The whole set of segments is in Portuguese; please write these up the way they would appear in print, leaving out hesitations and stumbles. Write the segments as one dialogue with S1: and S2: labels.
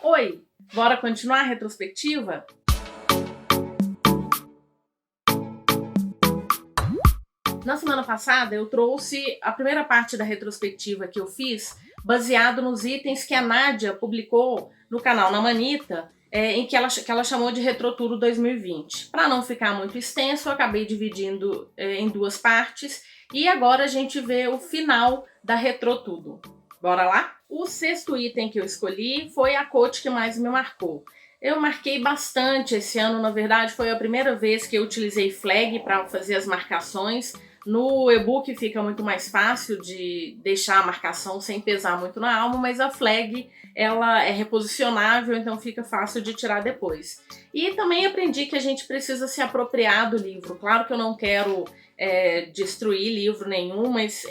S1: Oi, bora continuar a retrospectiva? Na semana passada eu trouxe a primeira parte da retrospectiva que eu fiz, baseado nos itens que a Nádia publicou no canal Na Manita, em que ela chamou de Retrotudo 2020. Para não ficar muito extenso, eu acabei dividindo em duas partes e agora a gente vê o final da Retrotudo. Bora lá? O sexto item que eu escolhi foi a quote que mais me marcou. Eu marquei bastante esse ano, na verdade foi a primeira vez que eu utilizei flag para fazer as marcações. No e-book fica muito mais fácil de deixar a marcação sem pesar muito na alma, mas a flag ela é reposicionável, então fica fácil de tirar depois. E também aprendi que a gente precisa se apropriar do livro. Claro que eu não quero destruir livro nenhum, mas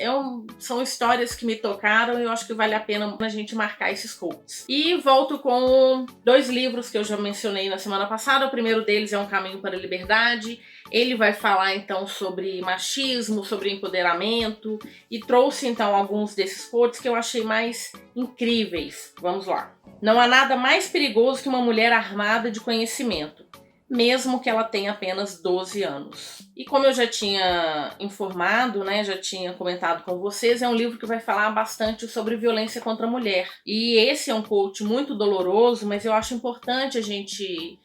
S1: são histórias que me tocaram e eu acho que vale a pena a gente marcar esses quotes. E volto com dois livros que eu já mencionei na semana passada. O primeiro deles é Um Caminho para a Liberdade. Ele vai falar então sobre machismo, sobre empoderamento e trouxe então alguns desses quotes que eu achei mais incríveis. Vamos lá. Não há nada mais perigoso que uma mulher armada de conhecimento, mesmo que ela tenha apenas 12 anos. E como eu já tinha informado, já tinha comentado com vocês, é um livro que vai falar bastante sobre violência contra a mulher. E esse é um quote muito doloroso, mas eu acho importante a gente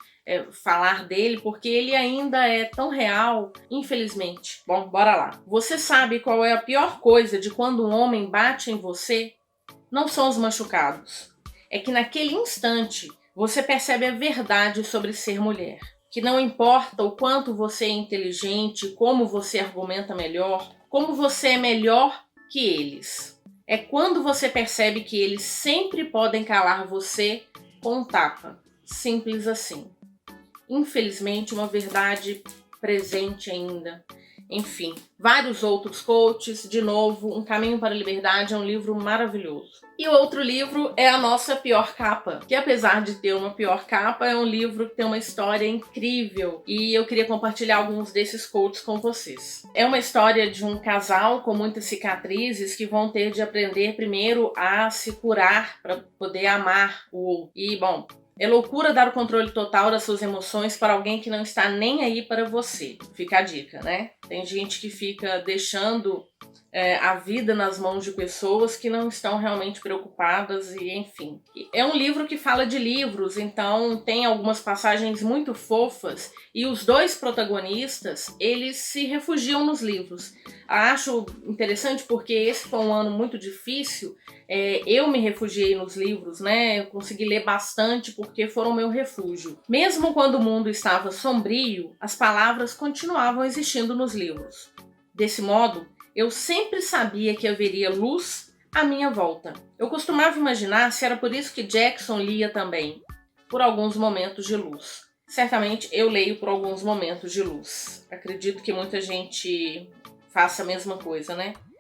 S1: falar dele, porque ele ainda é tão real, infelizmente. Bom, bora lá. Você sabe qual é a pior coisa de quando um homem bate em você? Não são os machucados. É que naquele instante você percebe a verdade sobre ser mulher. Que não importa o quanto você é inteligente, como você argumenta melhor, como você é melhor que eles. É quando você percebe que eles sempre podem calar você com um tapa. Simples assim. Infelizmente, uma verdade presente ainda. Enfim, vários outros quotes. De novo, Um Caminho para a Liberdade é um livro maravilhoso. E o outro livro é A Nossa Pior Capa, que apesar de ter uma pior capa, é um livro que tem uma história incrível e eu queria compartilhar alguns desses quotes com vocês. É uma história de um casal com muitas cicatrizes que vão ter de aprender primeiro a se curar para poder amar o outro. E, bom, é loucura dar o controle total das suas emoções para alguém que não está nem aí para você. Fica a dica, né? Tem gente que fica deixando a vida nas mãos de pessoas que não estão realmente preocupadas e enfim. É um livro que fala de livros, então tem algumas passagens muito fofas e os dois protagonistas, eles se refugiam nos livros. Acho interessante porque esse foi um ano muito difícil. Eu me refugiei nos livros, Eu consegui ler bastante porque foram meu refúgio. Mesmo quando o mundo estava sombrio, as palavras continuavam existindo nos livros. Desse modo, eu sempre sabia que haveria luz à minha volta. Eu costumava imaginar se era por isso que Jackson lia também, por alguns momentos de luz. Certamente eu leio por alguns momentos de luz. Acredito que muita gente faça a mesma coisa,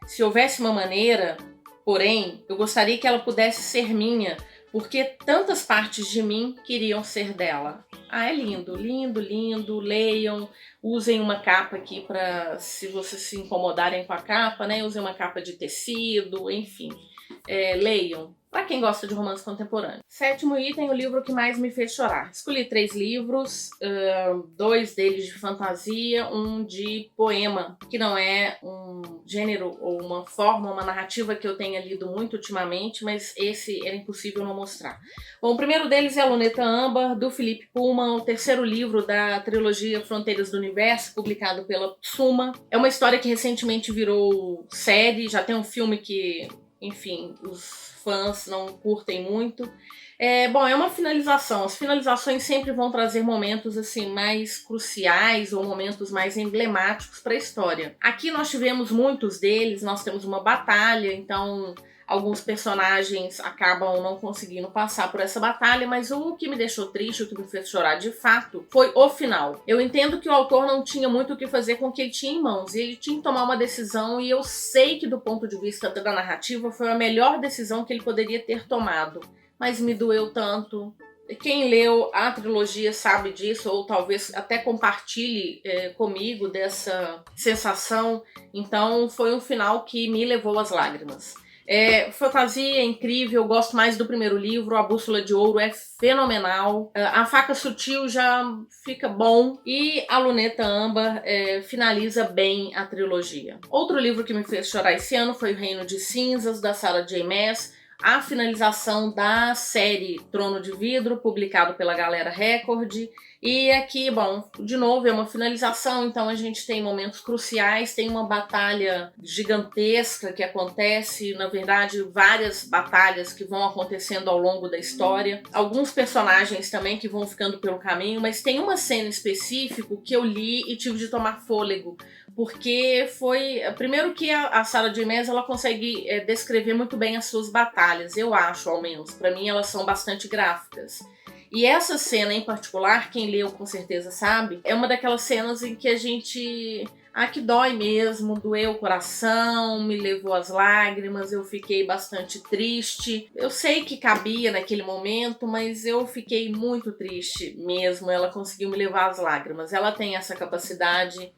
S1: Se houvesse uma maneira, porém, eu gostaria que ela pudesse ser minha, porque tantas partes de mim queriam ser dela. É lindo, lindo, lindo. Leiam, usem uma capa aqui para, se vocês se incomodarem com a capa, Usem uma capa de tecido, enfim. Leiam. Para quem gosta de romance contemporâneo. Sétimo item, o livro que mais me fez chorar. Escolhi 3 livros, 2 deles de fantasia, um de poema, que não é um gênero ou uma forma, uma narrativa que eu tenha lido muito ultimamente, mas esse era impossível não mostrar. Bom, o primeiro deles é A Luneta Âmbar, do Philip Pullman, o terceiro livro da trilogia Fronteiras do Universo, publicado pela Suma. É uma história que recentemente virou série, já tem um filme que, enfim, os fãs não curtem muito. É uma finalização. As finalizações sempre vão trazer momentos assim mais cruciais ou momentos mais emblemáticos para a história. Aqui nós tivemos muitos deles, nós temos uma batalha, então alguns personagens acabam não conseguindo passar por essa batalha, mas o que me deixou triste, o que me fez chorar de fato, foi o final. Eu entendo que o autor não tinha muito o que fazer com o que ele tinha em mãos, e ele tinha que tomar uma decisão, e eu sei que do ponto de vista da narrativa foi a melhor decisão que ele poderia ter tomado, mas me doeu tanto. Quem leu a trilogia sabe disso, ou talvez até compartilhe comigo dessa sensação. Então foi um final que me levou às lágrimas. Fantasia é incrível, eu gosto mais do primeiro livro, A Bússola de Ouro é fenomenal, A Faca Sutil já fica bom, e A Luneta Âmbar finaliza bem a trilogia. Outro livro que me fez chorar esse ano foi O Reino de Cinzas, da Sarah J. Maas, a finalização da série Trono de Vidro, publicado pela Galera Record. E aqui, bom, de novo é uma finalização, então a gente tem momentos cruciais, tem uma batalha gigantesca que acontece, na verdade, várias batalhas que vão acontecendo ao longo da história. Alguns personagens também que vão ficando pelo caminho, mas tem uma cena específica que eu li e tive de tomar fôlego, porque foi... Primeiro que a Sarah J. Maas, ela consegue descrever muito bem as suas batalhas, eu acho, ao menos. Para mim, elas são bastante gráficas. E essa cena em particular, quem leu com certeza sabe, é uma daquelas cenas em que a gente... que dói mesmo, doeu o coração, me levou às lágrimas, eu fiquei bastante triste. Eu sei que cabia naquele momento, mas eu fiquei muito triste mesmo. Ela conseguiu me levar às lágrimas. Ela tem essa capacidade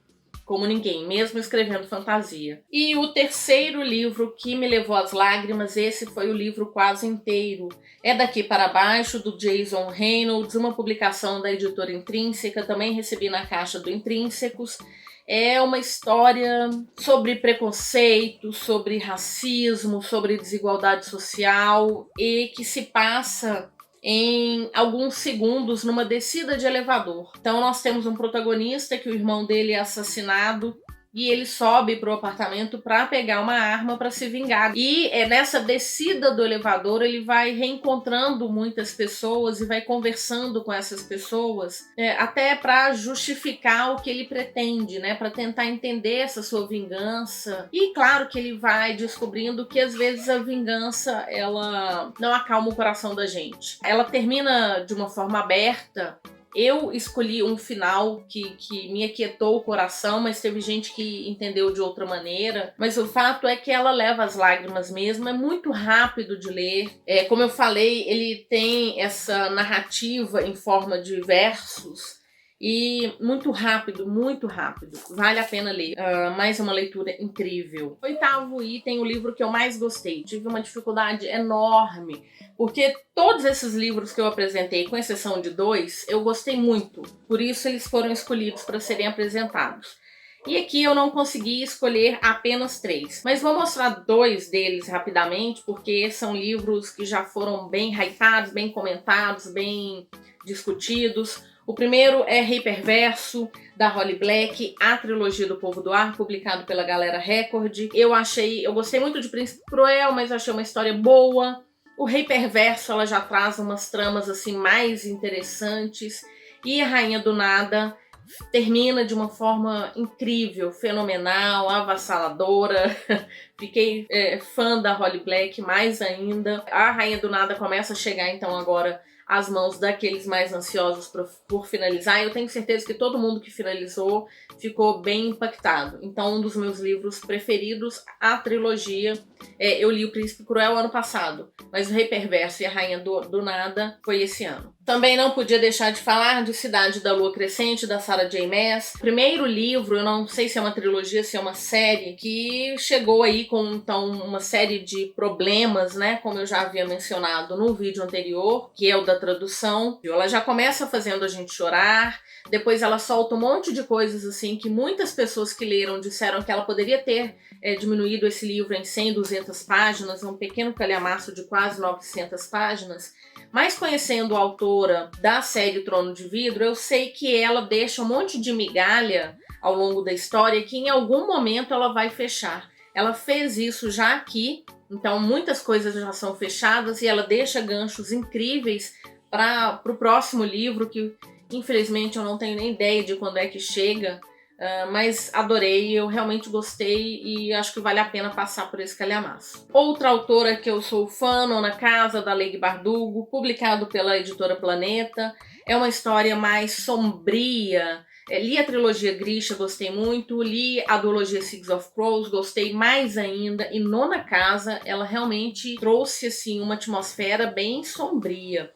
S1: como ninguém, mesmo escrevendo fantasia. E o terceiro livro que me levou às lágrimas, esse foi o livro quase inteiro. É Daqui para Baixo, do Jason Reynolds, uma publicação da editora Intrínseca, também recebi na caixa do Intrínsecos. É uma história sobre preconceito, sobre racismo, sobre desigualdade social, e que se passa em alguns segundos numa descida de elevador. Então nós temos um protagonista que o irmão dele é assassinado e ele sobe para o apartamento para pegar uma arma para se vingar. E nessa descida do elevador ele vai reencontrando muitas pessoas e vai conversando com essas pessoas, até para justificar o que ele pretende, né? Para tentar entender essa sua vingança. E claro que ele vai descobrindo que às vezes a vingança ela não acalma o coração da gente. Ela termina de uma forma aberta. Eu escolhi um final que me aquietou o coração, mas teve gente que entendeu de outra maneira. Mas o fato é que ela leva as lágrimas mesmo, é muito rápido de ler. Como eu falei, ele tem essa narrativa em forma de versos e muito rápido, vale a pena ler. Mais uma leitura incrível. Oitavo item, o livro que eu mais gostei. Tive uma dificuldade enorme, porque todos esses livros que eu apresentei, com exceção de 2, eu gostei muito. Por isso eles foram escolhidos para serem apresentados. E aqui eu não consegui escolher apenas 3, mas vou mostrar 2 deles rapidamente, porque são livros que já foram bem hypados, bem comentados, bem discutidos. O primeiro é Rei Perverso, da Holly Black, a trilogia do Povo do Ar, publicado pela Galera Record. Eu gostei muito de Príncipe Cruel, mas achei uma história boa. O Rei Perverso, ela já traz umas tramas assim mais interessantes. E a Rainha do Nada termina de uma forma incrível, fenomenal, avassaladora. Fiquei fã da Holly Black mais ainda. A Rainha do Nada começa a chegar então agora às mãos daqueles mais ansiosos por finalizar. Eu tenho certeza que todo mundo que finalizou ficou bem impactado. Então, um dos meus livros preferidos, a trilogia, eu li O Príncipe Cruel ano passado, mas O Rei Perverso e a Rainha do Nada foi esse ano. Também não podia deixar de falar de Cidade da Lua Crescente, da Sarah J. Maas. Primeiro livro, eu não sei se é uma trilogia, se é uma série, que chegou aí com então uma série de problemas, né? Como eu já havia mencionado no vídeo anterior, que é o da tradução. Ela já começa fazendo a gente chorar, depois ela solta um monte de coisas assim que muitas pessoas que leram disseram que ela poderia ter diminuído esse livro em 100, 200 páginas, um pequeno calhamaço de quase 900 páginas. Mas conhecendo a autora da série Trono de Vidro, eu sei que ela deixa um monte de migalha ao longo da história que em algum momento ela vai fechar. Ela fez isso já aqui, então muitas coisas já são fechadas e ela deixa ganchos incríveis para o próximo livro, que infelizmente eu não tenho nem ideia de quando é que chega, mas adorei, eu realmente gostei e acho que vale a pena passar por esse calhamaço. Outra autora que eu sou fã, Nona Casa, da Leigh Bardugo, publicado pela editora Planeta. É uma história mais sombria. Li a trilogia Grisha, gostei muito. Li a duologia Six of Crows, gostei mais ainda. E Nona Casa, ela realmente trouxe assim uma atmosfera bem sombria.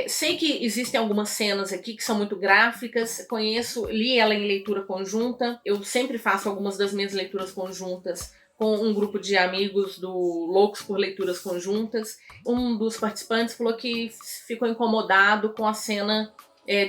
S1: Sei que existem algumas cenas aqui que são muito gráficas, li ela em leitura conjunta, eu sempre faço algumas das minhas leituras conjuntas com um grupo de amigos do Loucos por Leituras Conjuntas. Um dos participantes falou que ficou incomodado com a cena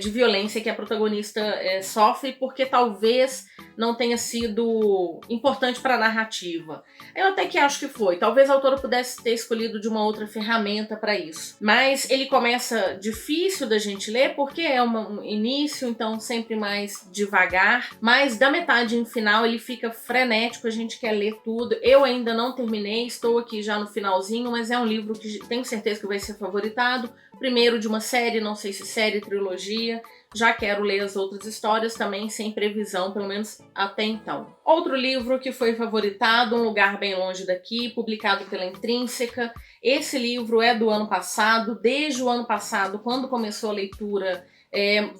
S1: de violência que a protagonista sofre, porque talvez não tenha sido importante para a narrativa. Eu até que acho que foi. Talvez a autora pudesse ter escolhido de uma outra ferramenta para isso. Mas ele começa difícil da gente ler, porque é um início, então sempre mais devagar. Mas da metade em final ele fica frenético, a gente quer ler tudo. Eu ainda não terminei, estou aqui já no finalzinho, mas é um livro que tenho certeza que vai ser favoritado. Primeiro de uma série, não sei se série, trilogia. Já quero ler as outras histórias também, sem previsão, pelo menos até então. Outro livro que foi favoritado, Um Lugar Bem Longe Daqui, publicado pela Intrínseca. Esse livro é do ano passado. Desde o ano passado, quando começou a leitura,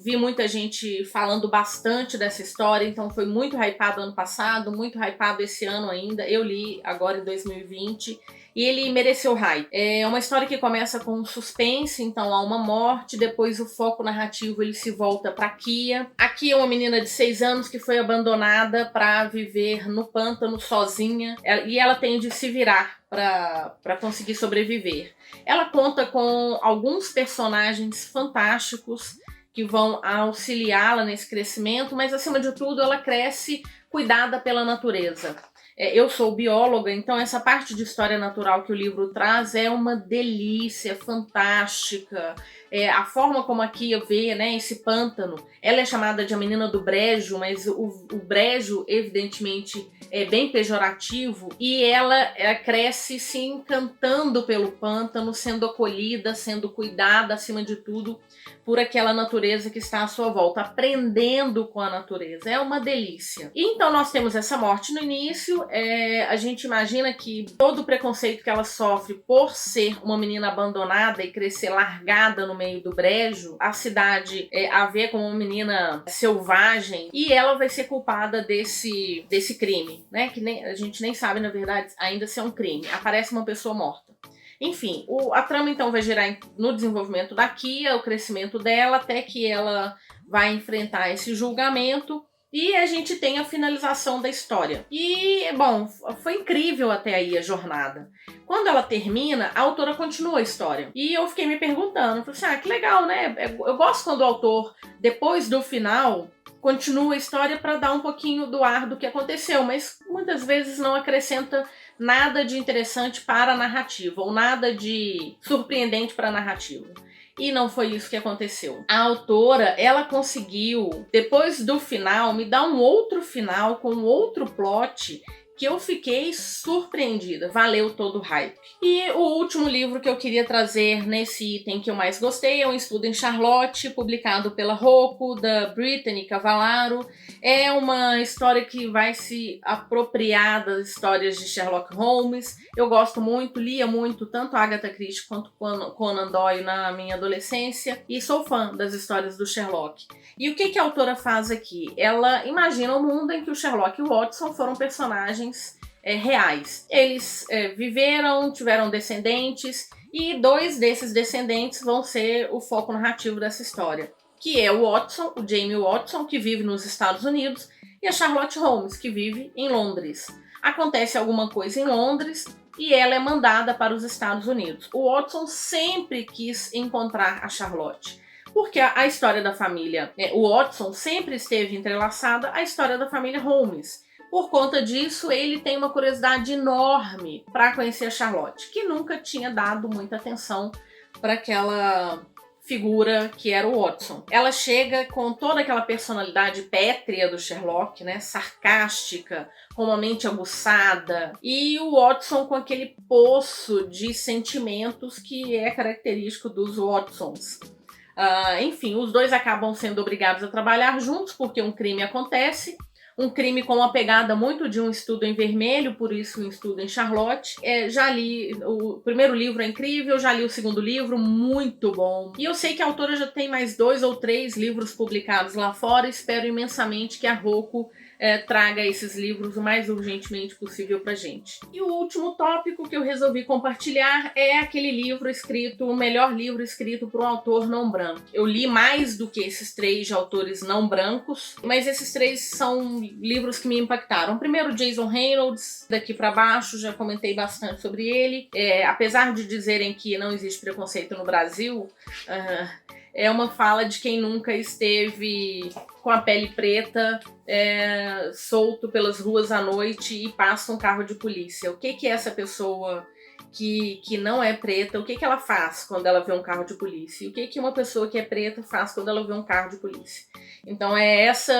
S1: vi muita gente falando bastante dessa história, então foi muito hypado ano passado, muito hypado esse ano ainda. Eu li agora em 2020 e ele mereceu hype. É uma história que começa com um suspense, então há uma morte, depois o foco narrativo ele se volta para Kia. A Kia é uma menina de 6 anos que foi abandonada para viver no pântano sozinha e ela tem de se virar para conseguir sobreviver. Ela conta com alguns personagens fantásticos que vão auxiliá-la nesse crescimento, mas acima de tudo ela cresce cuidada pela natureza. Eu sou bióloga, então essa parte de história natural que o livro traz é uma delícia, fantástica. A forma como a Kia vê, né, esse pântano, ela é chamada de a menina do brejo, mas o brejo evidentemente é bem pejorativo, e ela cresce se encantando pelo pântano, sendo acolhida, sendo cuidada acima de tudo por aquela natureza que está à sua volta, aprendendo com a natureza. É uma delícia. E então nós temos essa morte no início. A gente imagina que todo o preconceito que ela sofre por ser uma menina abandonada e crescer largada no meio do brejo, a cidade a vê como uma menina selvagem, e ela vai ser culpada desse crime, né? Que a gente nem sabe, na verdade, ainda se é um crime. Aparece uma pessoa morta. Enfim, a trama então vai girar no desenvolvimento da Kia, o crescimento dela, até que ela vai enfrentar esse julgamento e a gente tem a finalização da história. E, bom, foi incrível até aí a jornada. Quando ela termina, a autora continua a história. E eu fiquei me perguntando, falei assim, que legal, né? Eu gosto quando o autor, depois do final, continua a história para dar um pouquinho do ar do que aconteceu, mas muitas vezes não acrescenta nada de interessante para a narrativa, ou nada de surpreendente para a narrativa. E não foi isso que aconteceu. A autora, ela conseguiu, depois do final, me dar um outro final com outro plot que eu fiquei surpreendida. Valeu todo o hype. E o último livro que eu queria trazer nesse item que eu mais gostei é Um Estudo em Charlotte, publicado pela Rocco, da Brittany Cavallaro. É uma história que vai se apropriar das histórias de Sherlock Holmes. Eu gosto muito, lia muito, tanto Agatha Christie quanto Conan Doyle na minha adolescência, e sou fã das histórias do Sherlock. E o que a autora faz aqui? Ela imagina um mundo em que o Sherlock e o Watson foram personagens reais. Eles viveram, tiveram descendentes, e 2 desses descendentes vão ser o foco narrativo dessa história, que é o Watson, o Jamie Watson, que vive nos Estados Unidos, e a Charlotte Holmes, que vive em Londres. Acontece alguma coisa em Londres e ela é mandada para os Estados Unidos. O Watson sempre quis encontrar a Charlotte, porque a história da família, o Watson sempre esteve entrelaçada à história da família Holmes. Por conta disso, ele tem uma curiosidade enorme para conhecer a Charlotte, que nunca tinha dado muita atenção para aquela figura que era o Watson. Ela chega com toda aquela personalidade pétrea do Sherlock, né, sarcástica, com uma mente aguçada, e o Watson com aquele poço de sentimentos que é característico dos Watsons. Enfim, os dois acabam sendo obrigados a trabalhar juntos porque um crime acontece. Um crime com uma pegada muito de Um Estudo em Vermelho, por isso Um Estudo em Charlotte. Já li, o primeiro livro é incrível, já li o segundo livro, muito bom. E eu sei que a autora já tem mais 2 ou 3 livros publicados lá fora, espero imensamente que a Rocco traga esses livros o mais urgentemente possível pra gente. E o último tópico que eu resolvi compartilhar é aquele livro escrito, o melhor livro escrito por um autor não branco. Eu li mais do que esses 3 de autores não brancos, mas esses 3 são livros que me impactaram. Primeiro, Jason Reynolds, daqui pra baixo, já comentei bastante sobre ele. Apesar de dizerem que não existe preconceito no Brasil, é uma fala de quem nunca esteve com a pele preta, solto pelas ruas à noite e passa um carro de polícia. O que é essa pessoa que não é preta, o que ela faz quando ela vê um carro de polícia? E o que uma pessoa que é preta faz quando ela vê um carro de polícia? Então é essa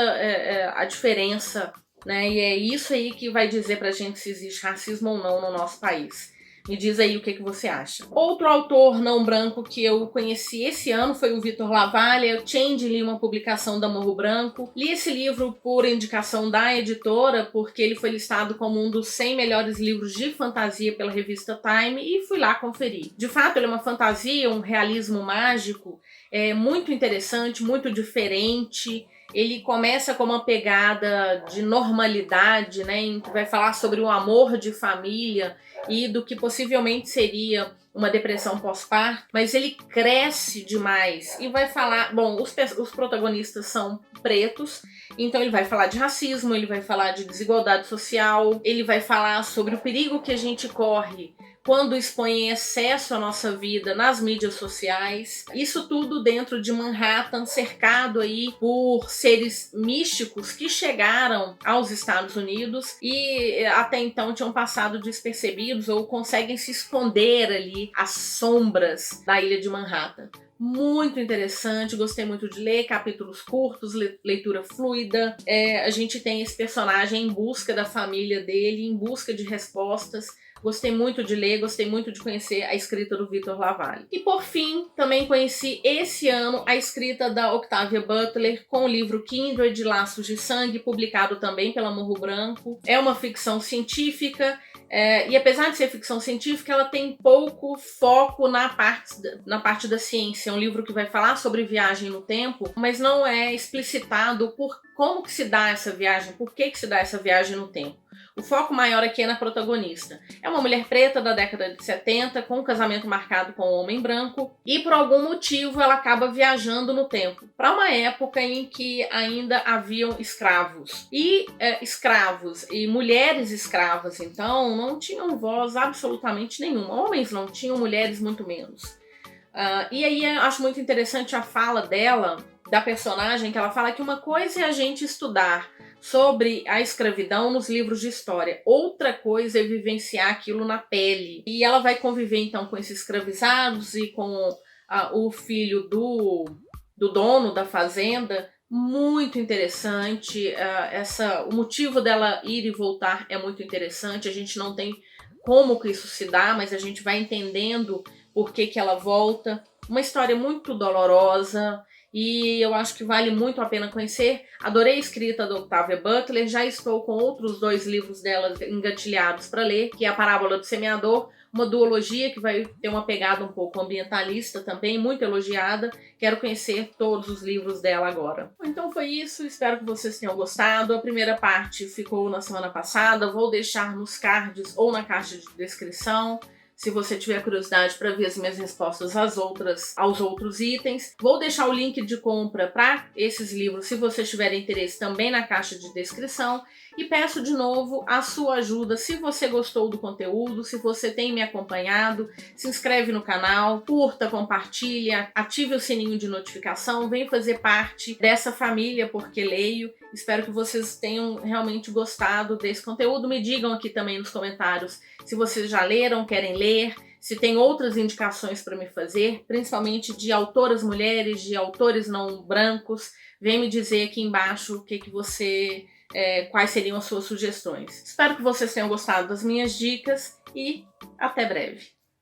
S1: a diferença, né? E é isso aí que vai dizer pra gente se existe racismo ou não no nosso país. Me diz aí o que você acha. Outro autor não branco que eu conheci esse ano foi o Vitor Lavalle. Eu li uma publicação da Morro Branco. Li esse livro por indicação da editora, porque ele foi listado como um dos 100 melhores livros de fantasia pela revista Time e fui lá conferir. De fato, ele é uma fantasia, um realismo mágico, muito interessante, muito diferente. Ele começa com uma pegada de normalidade, né, em que vai falar sobre o amor de família e do que possivelmente seria uma depressão pós-parto, mas ele cresce demais e vai falar... Bom, os protagonistas são pretos, então ele vai falar de racismo, ele vai falar de desigualdade social, ele vai falar sobre o perigo que a gente corre quando expõe em excesso a nossa vida nas mídias sociais. Isso tudo dentro de Manhattan, cercado aí por seres místicos que chegaram aos Estados Unidos e até então tinham passado despercebidos ou conseguem se esconder ali às sombras da ilha de Manhattan. Muito interessante, gostei muito de ler, capítulos curtos, leitura fluida. A gente tem esse personagem em busca da família dele, em busca de respostas. Gostei muito de ler, gostei muito de conhecer a escrita do Vitor Lavalle. E por fim, também conheci esse ano a escrita da Octavia Butler com o livro Kindred, Laços de Sangue, publicado também pela Morro Branco. É uma ficção científica, e apesar de ser ficção científica, ela tem pouco foco na parte da ciência. É um livro que vai falar sobre viagem no tempo, mas não é explicitado por como que se dá essa viagem, por que se dá essa viagem no tempo. O foco maior aqui é na protagonista. É uma mulher preta da década de 70, com um casamento marcado com um homem branco, e por algum motivo ela acaba viajando no tempo, para uma época em que ainda haviam escravos. E escravos e mulheres escravas, então, não tinham voz absolutamente nenhuma. Homens não tinham, mulheres muito menos. E aí eu acho muito interessante a fala dela, da personagem, que ela fala que uma coisa é a gente estudar sobre a escravidão nos livros de história, outra coisa é vivenciar aquilo na pele. E ela vai conviver então com esses escravizados e com o filho do dono da fazenda. Muito interessante, o motivo dela ir e voltar é muito interessante. A gente não tem como que isso se dá, mas a gente vai entendendo por que ela volta. Uma história muito dolorosa, e eu acho que vale muito a pena conhecer. Adorei a escrita da Octavia Butler, já estou com outros 2 livros dela engatilhados para ler, que é A Parábola do Semeador, uma duologia que vai ter uma pegada um pouco ambientalista também, muito elogiada. Quero conhecer todos os livros dela agora. Então foi isso, espero que vocês tenham gostado. A primeira parte ficou na semana passada, vou deixar nos cards ou na caixa de descrição, se você tiver curiosidade para ver as minhas respostas aos outros itens. Vou deixar o link de compra para esses livros, se vocês tiverem interesse, também na caixa de descrição. E peço de novo a sua ajuda, se você gostou do conteúdo, se você tem me acompanhado, se inscreve no canal, curta, compartilha, ative o sininho de notificação, vem fazer parte dessa família Porque Leio. Espero que vocês tenham realmente gostado desse conteúdo. Me digam aqui também nos comentários se vocês já leram, querem ler, se tem outras indicações para me fazer, principalmente de autoras mulheres, de autores não brancos. Vem me dizer aqui embaixo o que você... quais seriam as suas sugestões. Espero que vocês tenham gostado das minhas dicas e até breve.